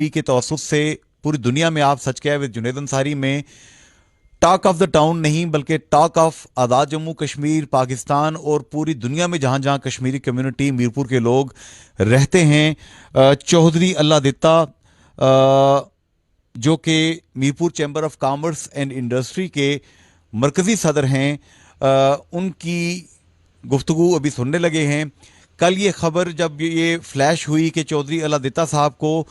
के तवसुत से पूरी दुनिया में आप सच कह विद जुनेद अंसारी में टॉक ऑफ द टाउन नहीं बल्कि टॉक ऑफ आज़ाद जम्मू कश्मीर पाकिस्तान और पूरी दुनिया में जहां जहां कश्मीरी कम्युनिटी मीरपुर के लोग रहते हैं। चौधरी अल्लाह दित्ता जो कि Mirpur chamber of commerce and industry के मरकज़ी सदर हैं, उनकी गुफ्तगू अभी सुनने लगे हैं। कल ये खबर जब ये फ्लैश हुई कि चौधरी अलादित्ता साहब को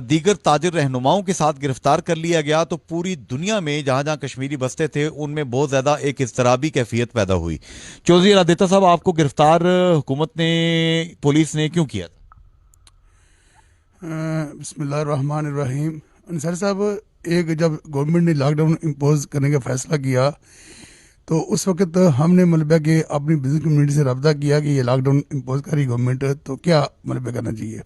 दीगर ताजर रहनुमाओं के साथ गिरफ्तार कर लिया गया, तो पूरी दुनिया में जहां जहां कश्मीरी बसते थे उनमें बहुत ज़्यादा एक इज़्तिराबी कैफियत पैदा हुई। चौधरी अलादित्ता साहब, आपको गिरफ्तार हुकूमत ने, पुलिस ने क्यों किया था? बिस्मिल्लाहिर्रहमानिर्रहीम। अंसारी साहब, एक जब गवर्नमेंट ने लॉकडाउन इम्पोज करने का फैसला किया तो उस वक्त हमने मलबा के अपनी बिजनेस कम्युनिटी से रब्ता किया कि ये लॉकडाउन इम्पोज करी गवर्नमेंट, तो क्या मलबा करना चाहिए।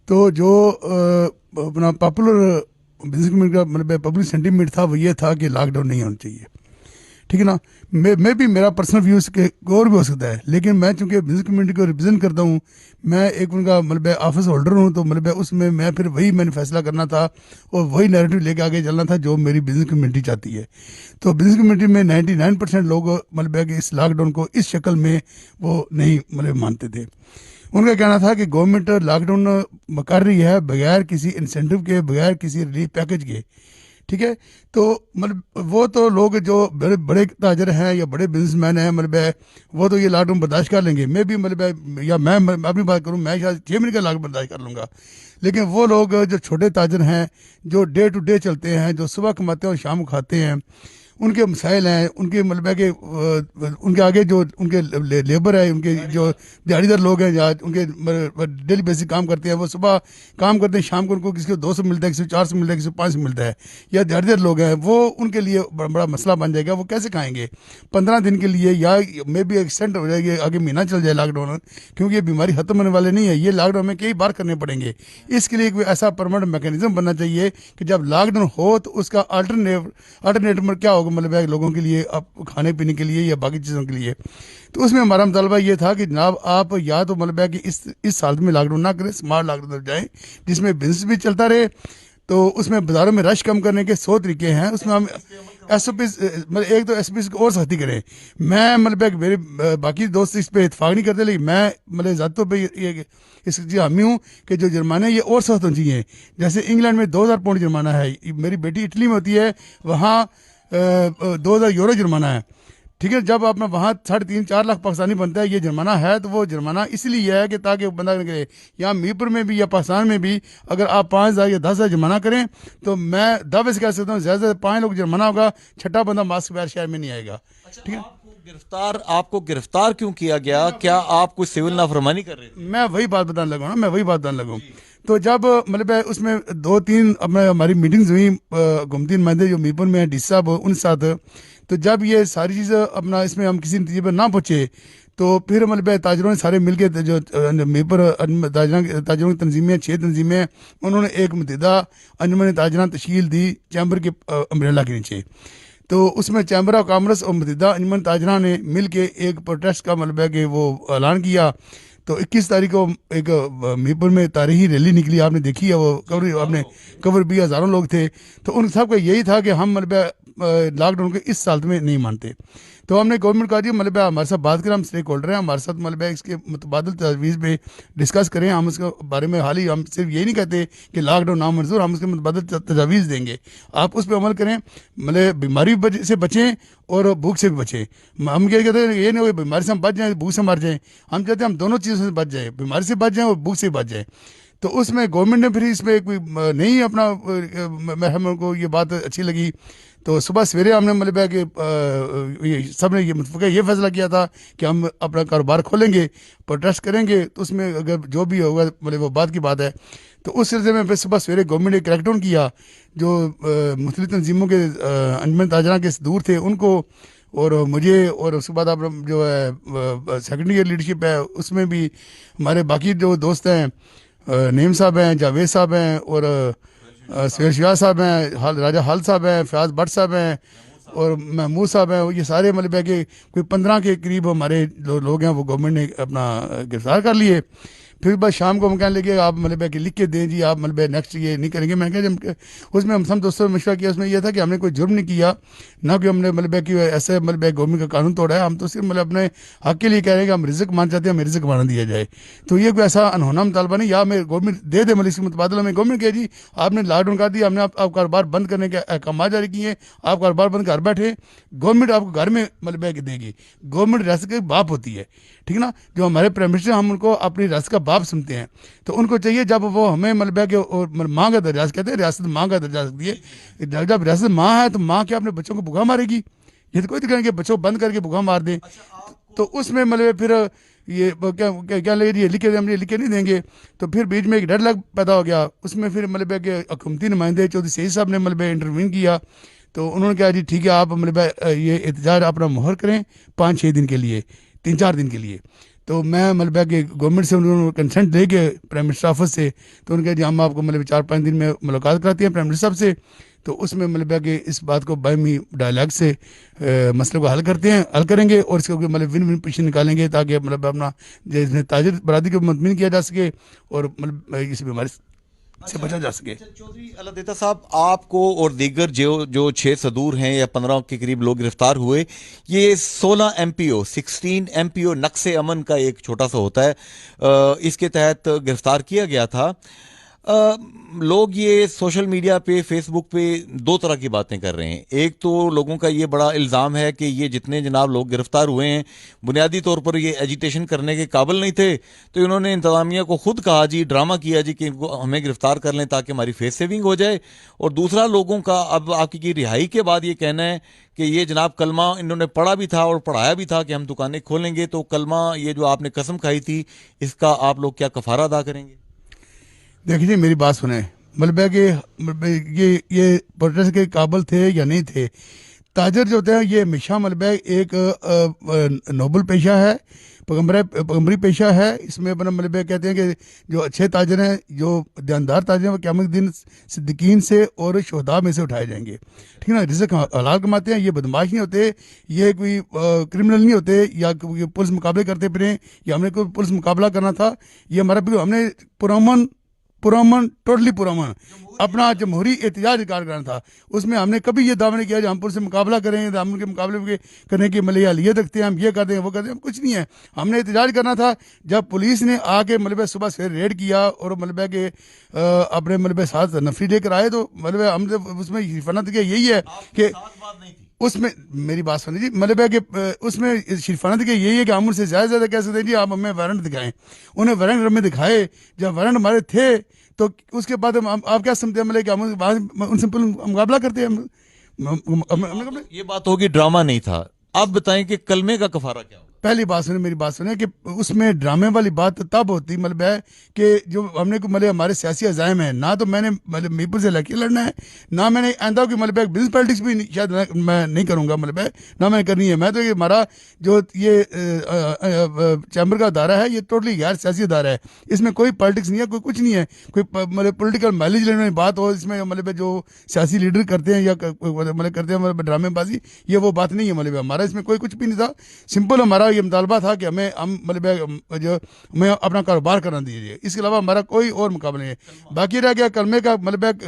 तो जो अपना पॉपुलर बिजनेस कम्युनिटी का मतलब पब्लिक सेंटीमेंट था वो ये था कि लॉकडाउन नहीं होना चाहिए, ठीक है ना। मैं भी, मेरा पर्सनल व्यू के और भी हो सकता है, लेकिन मैं चूंकि बिजनेस कम्युनिटी को रिप्रेजेंट करता हूँ, मैं एक उनका मतलब ऑफिस होल्डर हूँ, तो मतलब उसमें मैं फिर मैंने फैसला करना था और वही नैरेटिव लेके आगे चलना था जो मेरी बिजनेस कम्युनिटी चाहती है। तो बिजनेस कम्युनिटी में 99% लोग मतलब कि इस लॉकडाउन को इस शक्ल में वो नहीं मतलब मानते थे। उनका कहना था कि गवर्नमेंट लॉकडाउन कर रही है बगैर किसी इंसेंटिव के, बगैर किसी रिलीफ पैकेज के, ठीक है। तो मतलब वो तो लोग जो बड़े बड़े ताजर हैं या बड़े बिजनेसमैन हैं, मतलब वो तो ये लॉकडाउन बर्दाश्त कर लेंगे। मैं भी मतलब या मैं अपनी बात करूं, मैं शायद 6 महीने का लॉकडाउन बर्दाश्त कर लूँगा। लेकिन वो लोग जो छोटे ताजर हैं, जो डे टू डे चलते हैं, जो सुबह कमाते हैं और शाम को खाते हैं, उनके मसाइल हैं, उनके मतलब के उनके आगे जो उनके लेबर है, उनके जो दिहाड़ीदार लोग हैं या उनके डेली बेसिक काम करते हैं, वो सुबह काम करते हैं, शाम को उनको किसी को 200 मिलता है, किसी को 400 मिलता है, किसी को 500 मिलता है, या दिहाड़ीदार लोग हैं, वो उनके लिए बड़ा मसला बन जाएगा। वो कैसे खाएंगे 15 दिन के लिए, या मे भी एक्सटेंड हो जाएगी, आगे महीना चल जाए लॉकडाउन, क्योंकि ये बीमारी खत्म होने वाले नहीं है, ये लॉकडाउन में कई बार करने पड़ेंगे। इसके लिए कोई ऐसा परमानेंट मैकेनिज्म बनना चाहिए कि जब लॉकडाउन हो तो उसका अल्टरनेटिव क्या होगा, मतलब लोगों के लिए, अब खाने पीने के लिए या बाकी चीज़ों के लिए। तो उसमें हमारा मुतालबा ये था कि जनाब आप या तो मतलब कि इस हालत में लॉकडाउन ना करें, स्मार्ट लॉकडाउन तक जाएं जिसमें बिजनेस भी चलता रहे। तो उसमें बाज़ारों में रश कम करने के 100 तरीके हैं। उसमें हम एस ओ पी, मतलब एक तो एस पी और सख्ती करें। मैं मतलब मेरे बाकी दोस्त इस पर इतफाक नहीं करते, लेकिन मैं मतलब ज़्यादा तौर पर इसकी हामी हूँ कि जो जुर्माने ये और सख्त होने चाहिए। जैसे इंग्लैंड में 2000 पाउंड जुर्माना है, मेरी बेटी इटली में होती है, वहाँ 2000 यूरो जुर्माना है, ठीक है। जब अपना वहाँ 3.5-4 लाख पाकिस्तानी बनता है, ये जुर्माना है, तो वो जुर्माना इसलिए है कि ताकि बंदा करे। यहाँ मीरपुर में भी या पाकिस्तान में भी अगर आप 5,000 या 10,000 जुर्माना करें, तो मैं दावे से कह सकता हूँ ज़्यादा से ज़्यादा 5 लोग जुर्माना होगा, छठा बंदा मास्क बगैर शहर में नहीं आएगा, ठीक है। आपको गिरफ्तार क्यों किया गया? क्या आप कोई सिविल नाफरमानी कर रहे थे? मैं वही बात बताने लगा ना, मैं वही बात बताने लगा। तो जब मतलब उसमें 2-3 अपने हमारी मीटिंग्स हुई घूमती नुमाइंदे जो मीरपुर में हैं, डी साहब उन साथ। तो जब ये सारी चीज़ अपना इसमें हम किसी नतीजे पर ना पहुँचे, तो फिर मतलब ताजरों ने सारे मिल के जो मीरपुर ताजरों की तंजीमें, 6 तंजीमें, उन्होंने एक मुतहदा अंजुमन ताजरा तश्कील दी चैम्बर के अम्ब्रेला के नीचे। तो उसमें चैम्बर ऑफ कॉमर्स और मुतहदा अंजुमन ताजरा ने मिल के एक प्रोटेस्ट का मतलब है कि वो ऐलान किया। तो 21 तारीख को एक मीरपुर में तारीखी रैली निकली, आपने देखी है वो कवर, आपने कवर भी, हज़ारों लोग थे। तो उन सब का यही था कि हम मतलब लॉकडाउन के इस साल में नहीं मानते। तो हमने गवर्नमेंट का जी मतलब हमारे साथ बात करें, हम स्टेक होल्डर हैं, हमारे साथ मतलब इसके मुतबादल तजवीज़ पे डिस्कस करें। हम उसके बारे में हाल ही हम सिर्फ यही नहीं कहते कि लॉकडाउन नामंजूर, हम उसके मुतबादल तजावीज़ देंगे, आप उस पर अमल करें, मतलब बीमारी से बचें और भूख से भी बचें। हम क्या कहते हैं, ये नहीं हो बीमारी से हम बच जाएँ, भूख से मर जाएँ। हम चाहते हैं हम दोनों चीज़ों से बच जाएँ, बीमारी से बच जाएँ और भूख से बच जाएँ। तो उसमें गवर्नमेंट ने फिर इसमें कोई नहीं अपना, हमको ये बात अच्छी लगी। तो सुबह सवेरे हमने मतलब है कि सब ने ये फैसला किया था कि हम अपना कारोबार खोलेंगे, प्रोटेस्ट करेंगे। तो उसमें अगर जो भी होगा मतलब वो बात की बात है। तो उस सिलसिले में फिर सुबह सवेरे गवर्नमेंट ने क्रैकडाउन किया, जो मुख्तलिफ तंजीमों के अंजुमन ताजरा के दूर थे उनको और मुझे, और उसके बाद आप जो है सेकेंडरी ईयर लीडरशिप है उसमें भी हमारे बाकी जो दोस्त हैं, नईम साहब हैं, जावेद साहब हैं, और शेर शिया साहब हैं, राजा हाल साहब हैं, फयाज भट्ट साहब हैं और महमूद साहब हैं। ये सारे मतलब है कि कोई 15 के करीब हमारे जो लोग हैं वो गवर्नमेंट ने अपना गिरफ्तार कर लिए। फिर बस शाम को हम कहने लगे आप मतलब है कि लिख के दें जी, आप मतलब नेक्स्ट ये नहीं करेंगे। मैं कहा उसमें हम सब दोस्तों ने मशवरा किया, उसमें यह था कि हमने कोई जुर्म नहीं किया, ना कि हमने मतलब है कि ऐसे मतलब गवर्नमेंट का कानून तोड़ा है, हम तो सिर्फ मतलब अपने हक के लिए कह रहे हैं कि हम रिजक मान चाहते हैं, हमें रिजक माना दिया जाए। तो ये कोई ऐसा अनहोना मुतालबा नहीं, या हमें गवर्नमेंट दे दे, मतलब इसके मुतबादल हमें गवर्नमेंट कहे जी आपने लॉकडाउन कर दिया, हमने आप कारोबार बंद करने के अहकाम जारी किए, आप कारोबार बंद घर बैठे, गवर्नमेंट आपको घर में मतलब है कि देगी। गवर्नमेंट रियासत के बाप होती है, ठीक है ना। जो हमारे प्राइम मिनिस्टर हम उनको अपनी रियासत का बाप सुनते हैं, तो उनको चाहिए जब वो हमें मतलब है कि माँ का दर्जा कहते हैं, रियासत माँ का दर्जा सकती है। जब रियासत माँ है तो माँ क्या अपने बच्चों को भूखा मारेगी? ये तो कोई तो कहेंगे बच्चों बंद करके भूखा मार दें। तो उसमें मतलब फिर ये क्या क्या, क्या लगे ये लिखे, हम ये लिखे नहीं देंगे। तो फिर बीच में एक डेडलॉक पैदा हो गया, उसमें फिर मतलब है कि हुकूमती नुमाइंदे चौधरी सईद साहब ने मतलब इंटरवीन किया। तो उन्होंने कहा जी ठीक है, आप मतलब ये एहतजाज अपना मुहर करें 5-6 दिन के लिए, 3-4 दिन के लिए। तो मैं मतलब कि गवर्नमेंट से उन्होंने कंसेंट दे के प्राइम मिनिस्टर ऑफिस से, तो उन्होंने कहा जी हम आपको मतलब 4-5 दिन में मुलाकात कराती हैं प्राइम मिनिस्टर साहब से। तो उसमें मतलब है कि इस बात को बाहमी डायलॉग से मसले को हल करते हैं, हल करेंगे, और इसके मतलब विन विन पोजीशन निकालेंगे, ताकि मतलब अपना जिसमें ताजिर बरादरी को मुतमिन किया जा सके और मतलब इस बीमारी से बचा जा सके। चौधरी अलदेता साहब, आपको और दीगर जो जो 6 सदूर हैं या 15 के करीब लोग गिरफ्तार हुए, ये 16 MPO 16 MPO नक्शे अमन का एक छोटा सा होता है, इसके तहत गिरफ्तार किया गया था। लोग ये सोशल मीडिया पे फेसबुक पे 2 तरह की बातें कर रहे हैं। एक तो लोगों का ये बड़ा इल्ज़ाम है कि ये जितने जनाब लोग गिरफ्तार हुए हैं बुनियादी तौर पर ये एजिटेशन करने के काबिल नहीं थे, तो इन्होंने इंतज़ामिया को खुद कहा जी, ड्रामा किया जी कि इनको हमें गिरफ्तार कर लें ताकि हमारी फेस सेविंग हो जाए। और दूसरा लोगों का अब आपकी रिहाई के बाद ये कहना है कि ये जनाब कलमा इन्होंने पढ़ा भी था और पढ़ाया भी था कि हम दुकानें खोलेंगे, तो कलमा ये जो आपने कसम खाई थी इसका आप लोग क्या कफारा अदा करेंगे? देखिए मेरी बात सुने, मतलब है कि मतलब ये प्रोटेस्ट के काबिल थे या नहीं थे। ताजर जो होते हैं ये हमेशा मतलब है एक नोबल पेशा है, पैगम्बरी पेशा है। इसमें अपना मतलब है कहते हैं कि जो अच्छे ताजर हैं, जो ध्यानदार ताजर हैं, वो क़यामत के दिन सिद्दीकीन से और शुहदा में से उठाए जाएंगे, ठीक है ना। रिज़्क़ हलाल कमाते हैं, ये बदमाश नहीं होते, ये कोई क्रिमिनल नहीं होते, या पुलिस मुकाबले करते फिरें, या हमने कोई पुलिस मुकाबला करना था। ये हमारा बिल्कुल हमने पुरअमन टोटली पुरअमन अपना जमहूरी एहतजाज रिकॉर्ड करना था। उसमें हमने कभी ये दावा नहीं किया कि हम पुलिस से मुकाबला करें, हम उनके मुकाबले करने की मलयालियत रखते हैं, हम ये करते हैं वो करते हैं, कुछ नहीं है। हमने एहतजाज करना था। जब पुलिस ने आके मतलब सुबह से रेड किया और मतलब के अपने मतलब साथ नफरी लेकर आए, तो मतलब हमने उसमें शिफाना तो यही है कि उसमें मेरी बात सुनिए जी, मतलब है कि उसमें शिरफाना के यही है कि हम उनसे ज़्यादा कह सकते हैं जी आप हमें वारंट दिखाएं। उन्हें वारंट हमें दिखाए, जब वारंट हमारे थे तो उसके बाद आप क्या समझते हैं मतलब कि हम उनसे मुकाबला करते हैं। ये बात होगी ड्रामा नहीं था। आप बताएं कि कलमे का कफारा क्या होगा? पहली बात सुने, मेरी बात सुने कि उसमें ड्रामे वाली बात तब होती मतलब है कि जो हमने को मतलब हमारे सियासी अज़ाइम है, ना तो मैंने मतलब मीरपुर से इलेक्शन लड़ना है, ना मैंने आंदा की मतलब बिजनेस पॉलिटिक्स भी शायद मैं नहीं करूँगा, मतलब है ना मैंने करनी है। मैं तो ये हमारा जो ये चैम्बर का अदारा है ये टोटली गैर सियासी अदारा है, इसमें कोई पॉलिटिक्स नहीं है, कोई कुछ नहीं है, कोई मतलब पोलिटिकल माइलेज लेने वाली बात हो इसमें मतलब जो सियासी लीडर करते हैं या मतलब करते हैं मतलब ड्रामेबाजी, ये वो बात नहीं है। मतलब हमारा इसमें कोई कुछ भी नहीं था। सिंपल हमारा ये मुतालबा था कि हमें हम मतलब जो हमें अपना कारोबार करना दीजिए, इसके अलावा हमारा कोई और मुकाबला नहीं है। बाकी रह गया कलमे का मतलब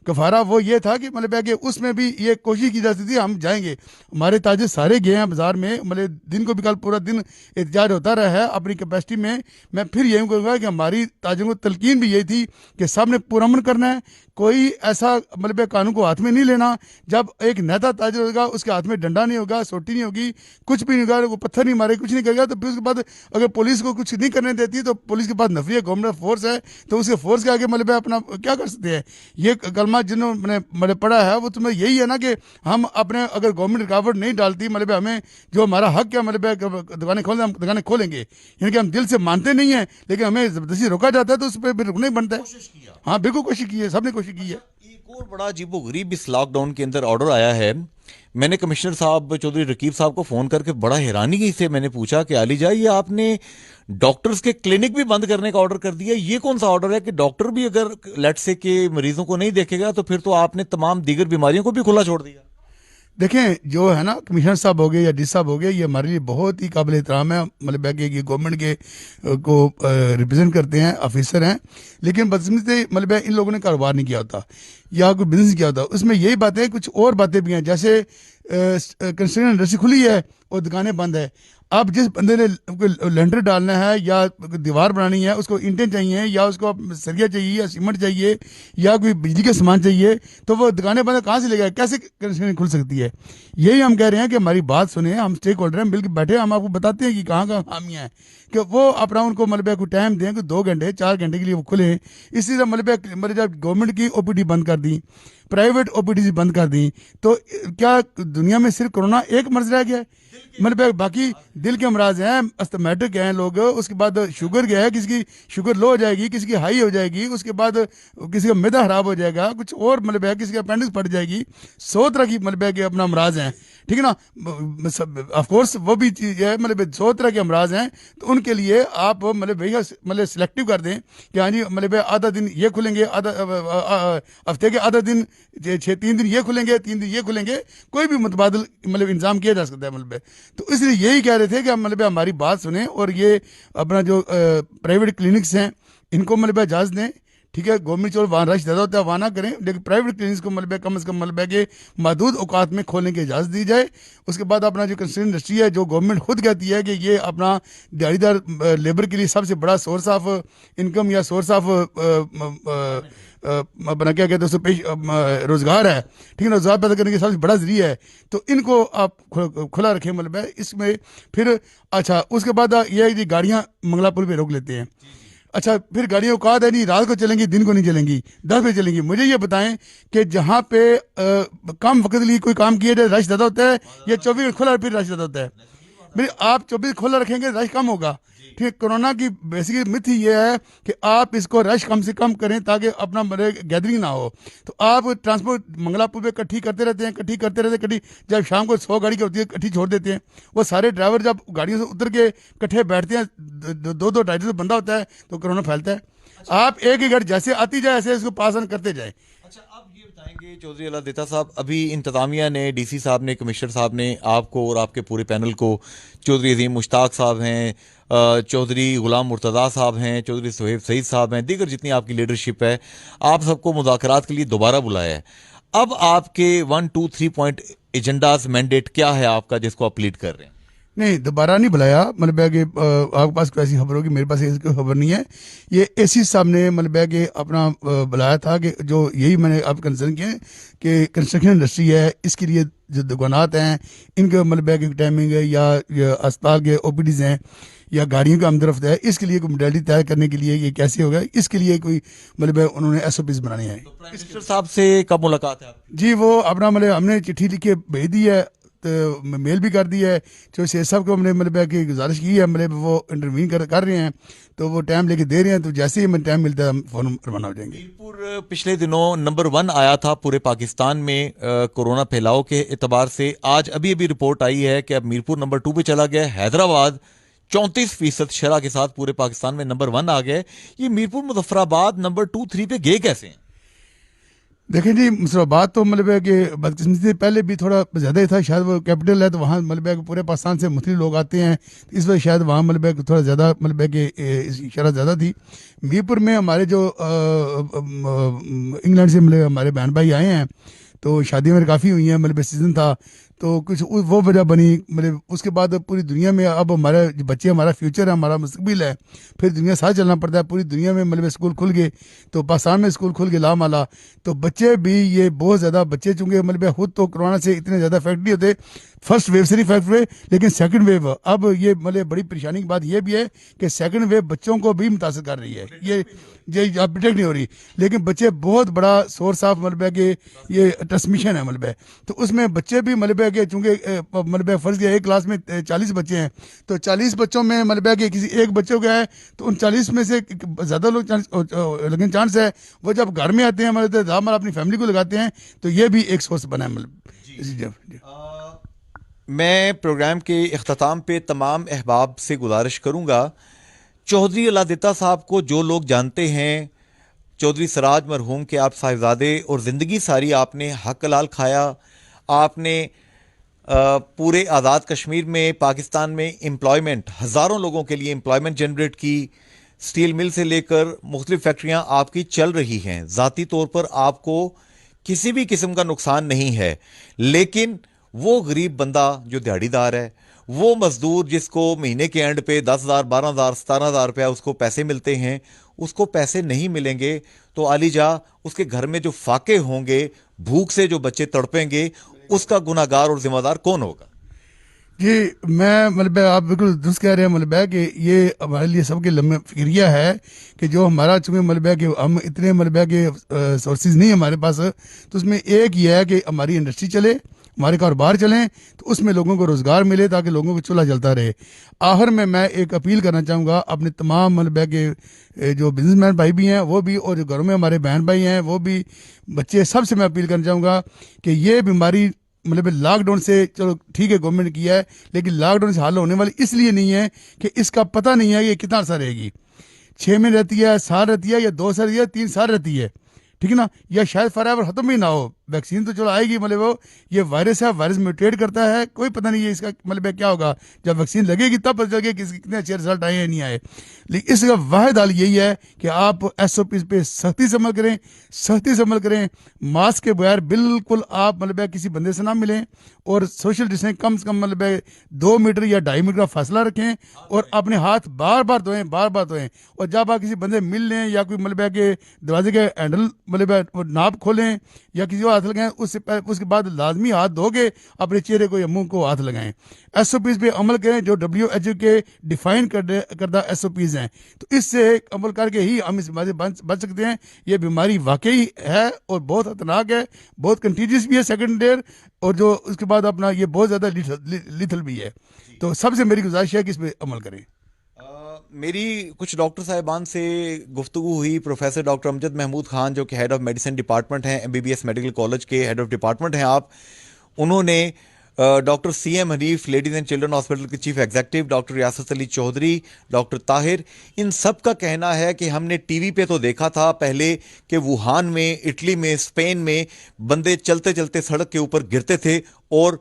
कफारा, वो ये था कि मतलब कि उसमें भी ये कोशिश की जाती थी हम जाएंगे, हमारे ताजे सारे गए हैं बाजार में, मतलब दिन को भी कल पूरा दिन एहतजाज होता रहा है अपनी कैपेसिटी में। मैं फिर यही कहूँगा कि हमारी ताजों को तलकीन भी यही थी कि सब ने पुरअमन करना है, कोई ऐसा मतलब कानून को हाथ में नहीं लेना। जब एक नेता ताजर होगा उसके हाथ में डंडा नहीं होगा, सोटी नहीं होगी, कुछ भी नहीं होगा, वो पत्थर नहीं मारे, कुछ नहीं करेगा, तो फिर उसके बाद अगर पुलिस को कुछ नहीं करने देती तो पुलिस के पास नफरी है, गवर्नमेंट फोर्स है, तो उसके फोर्स के आगे मतलब अपना क्या कर सकते हैं। ये कलमा जिन्होंने मतलब पढ़ा है वो तुम्हें यही है ना कि हम अपने अगर गवर्नमेंट रुकावट नहीं डालती मतलब हमें जो हमारा हक है मतलब दुकानें खोलते हम दुकानें खोलेंगे, यानी कि हम दिल से मानते नहीं है लेकिन हमें जबरदस्ती रोका जाता है तो उस पर रुकना ही बनता है। हाँ बिल्कुल कोशिश की है, सबने कोशिश की है। एक और बड़ा अजीबोगरीब इस लॉकडाउन के अंदर ऑर्डर आया है। मैंने कमिश्नर साहब चौधरी रकीब साहब को फोन करके बड़ा हैरानी से मैंने पूछा कि आली जाए ये आपने डॉक्टर्स के क्लिनिक भी बंद करने का ऑर्डर कर दिया, ये कौन सा ऑर्डर है कि डॉक्टर भी अगर लेट से के मरीजों को नहीं देखेगा तो फिर तो आपने तमाम दीगर बीमारियों को भी खुला छोड़ दिया? देखें जो है ना कमिश्नर साहब हो गए या डी साहब हो गए, ये हमारे लिए बहुत ही काबिल एहतराम है, मतलब है कि ये गवर्नमेंट के को रिप्रेजेंट करते हैं, ऑफिसर हैं, लेकिन बदकिस्मती से मतलब है इन लोगों ने कारोबार नहीं किया होता या कोई बिजनेस किया होता। उसमें यही बातें, कुछ और बातें भी हैं, जैसे कंस्ट्रक्शन इंडस्ट्री खुली है और दुकानें बंद है। अब जिस बंदे ने कोई लेंटर डालना है या दीवार बनानी है, उसको ईंटें चाहिए या उसको सरिया चाहिए या सीमेंट चाहिए या कोई बिजली का सामान चाहिए, तो वो दुकानें बंद कहाँ से लेगा, कैसे कंस्ट्रक्शन खुल सकती है। यही हम कह रहे हैं कि हमारी बात सुने, हम स्टेक होल्डर हैं, मिलकर बैठे, हम आपको बताते हैं कि कहाँ कहाँ खामियाँ हैं, कि वो अपना उनको मतलब कोई टाइम दें कि 2 घंटे 4 घंटे के लिए वो खुले। इसी तरह मतलब जब गवर्नमेंट की ओपीडी बंद कर दी, प्राइवेट ओपीडी बंद कर दी, तो क्या दुनिया में सिर्फ कोरोना एक मर्ज रह गया है? मतलब बाकी दिल के अमराज हैं, अस्थमेटिक हैं लोग, उसके बाद शुगर गया है, किसी की शुगर लो हो जाएगी, किसी की हाई हो जाएगी, उसके बाद किसी का मैदा खराब हो जाएगा, कुछ और मतलब है किसी का अपेंडिक्स फट जाएगी, 100 तरह की मतलब है कि अपना अमराज हैं, ठीक है ना। ऑफ कोर्स वो भी चीज़ है, मतलब 100 तरह के अमराज हैं, तो उनके लिए आप मतलब भैया मतलब सिलेक्टिव कर दें कि हाँ जी मतलब आधा दिन ये खुलेंगे, आधा हफ्ते के आधा दिन 3 दिन ये खुलेंगे, 3 दिन ये खुलेंगे, कोई भी मुतबादल मतलब इंतजाम किया जा सकता है मतलब। तो इसलिए यही कह रहे थे कि हम मतलब हमारी बात सुने और ये अपना जो प्राइवेट क्लिनिक्स हैं इनको मतलब इजाज़त दें, ठीक है। गवर्नमेंट चलो वहाँ रश ज़्यादा होता है वहाँ ना करें, लेकिन प्राइवेट क्लिनिक्स को मतलब कम से कम मतलब के महदूद औकात में खोलने की इजाज़त दी जाए। उसके बाद अपना जो कंस्ट्रक्शन इंडस्ट्री है, जो गवर्नमेंट खुद कहती है कि ये अपना दिहाड़ीदार लेबर के लिए सबसे बड़ा सोर्स ऑफ इनकम या सोर्स ऑफ अपना क्या कहते हैं उसको पेश रोज़गार है, ठीक है ना, रोज़गार पैदा करने का सबसे बड़ा जरिया है, तो इनको आप खुला रखें मतलब है इसमें। फिर अच्छा उसके बाद ये है कि गाड़ियाँ मंगलापुर पे रोक लेते हैं। अच्छा फिर गाड़ियों का है नहीं, रात को चलेंगी, दिन को नहीं चलेंगी, 10 बजे चलेंगी। मुझे ये बताएं कि जहाँ पे कम वक्त के लिए कोई काम किया जाए रश ज़्यादा होता है या 24 खुला फिर रश ज़्यादा होता है? भाई आप 24 खुला रखेंगे रश कम होगा, ठीक है। कोरोना की बेसिकली मिथ ही ये है कि आप इसको रश कम से कम करें ताकि अपना गैदरिंग ना हो। तो आप ट्रांसपोर्ट मंगलापुर पे इकट्ठी करते रहते हैं, इकट्ठी जब शाम को 100 गाड़ी की होती है इकट्ठी छोड़ देते हैं। वो सारे ड्राइवर जब गाड़ियों से उतर के इकट्ठे बैठते हैं, 2-2 250 बंदा होता है, तो कोरोना फैलता है। आप एक ही गाड़ी जैसे आती जाए ऐसे इसको पास ऑन करते जाए। अच्छा अब ये बताएंगे चौधरी अला देता साहब, अभी इंतज़ामिया ने, डीसी साहब ने, कमिश्नर साहब ने आपको और आपके पूरे पैनल को, चौधरी अजीम मुश्ताक साहब हैं, चौधरी गुलाम मुर्तज़ा साहब हैं, चौधरी सुहेब सईद साहब हैं, दीगर जितनी आपकी लीडरशिप है, आप सबको मुज़ाकरात के लिए दोबारा बुलाया है। अब आपके 1 2 3 पॉइंट एजेंडाज मैंडेट क्या है आपका जिसको आप लीड कर रहे हैं? नहीं दोबारा नहीं बुलाया, मतलब है कि आपके पास कोई ऐसी खबर होगी, मेरे पास ऐसी कोई खबर नहीं है। ये एसी साहब ने मतलब है कि अपना बुलाया था कि जो यही मैंने आप कंसर्न किए कि कंस्ट्रक्शन इंडस्ट्री है, इसके लिए जो दुकानात हैं इनके मतलब है कि टाइमिंग है या अस्पताल के ओपीडीज हैं या गाड़ियों का आमदरफ्त है, इसके लिए कोई मोडेलिटी तैयार करने के लिए ये कैसे होगा, इसके लिए कोई मतलब है उन्होंने एसओपीज बनानी है। तो प्राइम मिनिस्टर साहब से कब मुलाकात है आपकी? जी वो अपना मतलब हमने चिट्ठी लिख के भेज दी है, तो मेल भी कर दी है, जो शेख साहब को हमने मतलब है कि गुजारिश की है, मतलब वो इंटरवीन कर रहे हैं, तो वो टाइम लेके दे रहे हैं, तो जैसे ही हमें टाइम मिलता है हम फ़ौरन रवाना हो जाएंगे। मीरपुर पिछले दिनों नंबर 1 आया था पूरे पाकिस्तान में कोरोना फैलाव के एतबार से। आज अभी अभी रिपोर्ट आई है कि अब मीरपुर नंबर 2 पे चला गया। हैदराबाद 34% शरह के साथ पूरे पाकिस्तान में नंबर 1 आ गए। ये मीरपुर मुजफ्फराबाद नंबर 2 3 पे गए कैसे हैं? देखें जी मुसराबाद तो मतलब है कि बदकिस्मती से पहले भी थोड़ा ज़्यादा ही था, शायद वो कैपिटल है तो वहाँ मतलब है कि पूरे पाकिस्तान से मुख्तलिफ लोग आते हैं, इस वजह शायद वहाँ मतलब है कि थोड़ा ज़्यादा मतलब है कि शरह ज़्यादा थी। मीरपुर में हमारे जो इंग्लैंड से मतलब हमारे बहन भाई आए हैं, तो शादियाँ मेरी काफ़ी हुई हैं, मतलब सीज़न था, तो कुछ वो वजह बनी। मतलब उसके बाद पूरी दुनिया में अब हमारे बच्चे हमारा फ्यूचर है, हमारा मुस्तकबिल है, फिर दुनिया साथ चलना पड़ता है। पूरी दुनिया में मतलब स्कूल खुल गए, तो पाकिस्तान में स्कूल खुल गए लामाला, तो बच्चे भी ये बहुत ज़्यादा बच्चे चूँकि मतलब खुद तो कोरोना से इतने ज़्यादा इफेक्ट नहीं होते, फर्स्ट वेव से इफेक्ट हुए, लेकिन सेकंड वेव अब ये मतलब बड़ी परेशानी की बात ये भी है कि सेकंड वेव बच्चों को भी मुतासर कर रही है। ये डिटेक्ट नहीं हो रही, लेकिन बच्चे बहुत बड़ा सोर्स ऑफ मतलब है कि ये ट्रांसमिशन है मतलब है, तो उसमें बच्चे भी मतलब है कि चूँकि मतलब फर्ज किया एक क्लास में 40 बच्चे हैं, तो 40 बच्चों में मतलब है कि किसी एक बच्चों का है, तो उन 40 में से ज़्यादा लोग लेकिन चांस है वो जब घर में आते हैं मतलब हमारा अपनी फैमिली को लगाते हैं, तो ये भी एक सोर्स बना है मतलब। मैं प्रोग्राम के इख्तिताम पे तमाम अहबाब से गुजारिश करूँगा, चौधरी अला देता साहब को जो लोग जानते हैं, चौधरी सराज मरहूम के आप साहिबजादे, और ज़िंदगी सारी आपने हक हलाल खाया, आपने पूरे आज़ाद कश्मीर में, पाकिस्तान में एम्प्लॉयमेंट, हज़ारों लोगों के लिए एम्प्लॉयमेंट जनरेट की। स्टील मिल से लेकर मुख्तलिफ फैक्ट्रियां आपकी चल रही हैं, ज़ाती तौर पर आपको किसी भी किस्म का नुकसान नहीं है। लेकिन वो गरीब बंदा जो दिहाड़ीदार है, वो मजदूर जिसको महीने के एंड पे 10,000, 12,000, 17,000 रुपया उसको पैसे मिलते हैं, उसको पैसे नहीं मिलेंगे तो आलीजा उसके घर में जो फाके होंगे, भूख से जो बच्चे तड़पेंगे, उसका गुनाहगार और जिम्मेदार कौन होगा? जी, मैं मतलब आप बिल्कुल दुरुस्त कह रहे हैं मतलब है कि ये हमारे लिए सबके लम्बे फिक्रिया है कि जो हमारा चूँकि मतलब है कि हम इतने मतलब है कि सोर्सेज नहीं है हमारे पास, तो उसमें एक ही है कि हमारी इंडस्ट्री चले, हमारे कारोबार चलें, तो उसमें लोगों को रोज़गार मिले ताकि लोगों को चूल्हा जलता रहे। आखिर में मैं एक अपील करना चाहूँगा अपने तमाम मतलब है कि जो बिजनेसमैन भाई भी हैं वो भी, और जो घरों में हमारे बहन भाई हैं वो भी, बच्चे, सबसे मैं अपील करना चाहूँगा कि ये बीमारी मतलब लॉकडाउन से, चलो ठीक है गवर्नमेंट किया है, लेकिन लॉकडाउन से हल होने वाली इसलिए नहीं है कि इसका पता नहीं है ये कितना अर्सा रहेगी। 6 महीने रहती है, साल रहती है, या 2 साल रहती है, 3 साल रहती है, ठीक है ना, या शायद फॉरएवर खत्म ही ना हो। वैक्सीन तो चलो आएगी, मतलब वो ये वायरस है, वायरस म्यूटेट करता है, कोई पता नहीं है इसका मतलब क्या होगा। जब वैक्सीन लगेगी तब पता चलेगा कि इसके कितने अच्छे रिजल्ट आए या नहीं आए। लेकिन इसका वाहिद हल यही है कि आप SOP पे सख्ती से अमल करें, सख्ती से अमल करें। मास्क के बगैर बिल्कुल आप मतलब किसी बंदे से ना मिलें, और सोशल डिस्टेंस कम से कम मतलब 2 मीटर या 2.5 मीटर का फासला रखें, और अपने हाथ बार बार धोएं, बार बार धोएं। और जब आप किसी बंदे मिल लें या कोई मतलब के दरवाजे के हैंडल मतलब नाप खोलें या किसी को हाथ लगाएं, उसके बाद लाजमी हाथ धो के अपने चेहरे को या मुंह को हाथ लगाएं। SOPs पे अमल करें जो WHO के डिफाइन करदा SOPs हैं। तो इससे अमल करके ही हम इस बीमारी से बच सकते हैं। ये बीमारी वाकई है और बहुत खतरनाक है, बहुत कंटीजियस भी है, सेकंड लेयर, और जो उसके बाद अपना ये बहुत ज़्यादा लिथल भी है। तो सबसे मेरी गुजारिश है कि इस पर अमल करें। मेरी कुछ डॉक्टर साहिबान से गुफ्तगू हुई। प्रोफेसर डॉक्टर अमजद महमूद खान जो कि हेड ऑफ मेडिसिन डिपार्टमेंट हैं, MBBS मेडिकल कॉलेज के हेड ऑफ डिपार्टमेंट हैं आप, उन्होंने doctor CM Hanif ladies and children hospital के चीफ एग्जीक्यूटिव, डॉक्टर रियासत अली चौधरी, डॉक्टर ताहिर, इन सब का कहना है कि हमने टीवी पे तो देखा था पहले कि वुहान में, इटली में, स्पेन में बंदे चलते चलते सड़क के ऊपर गिरते थे और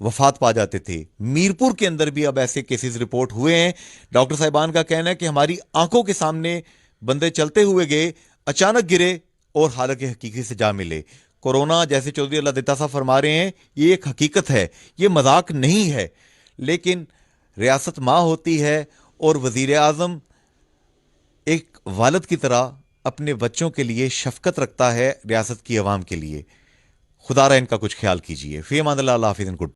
वफात पा जाते थे। मीरपुर के अंदर भी अब ऐसे केसेस रिपोर्ट हुए हैं। डॉक्टर साहिबान का कहना है कि हमारी आंखों के सामने बंदे चलते हुए गए, अचानक गिरे और हालांकि हकीकी से जा मिले। कोरोना, जैसे चौधरी अल्लाह दिता साहब फरमा रहे हैं, ये एक हकीकत है, ये मजाक नहीं है। लेकिन रियासत माँ होती है और वजीर आजम एक वालिद की तरह अपने बच्चों के लिए शफकत रखता है, रियासत की अवाम के लिए। खुदारा इनका कुछ ख्याल कीजिए। फी अमान अल्लाह, हाफिज़, गुड।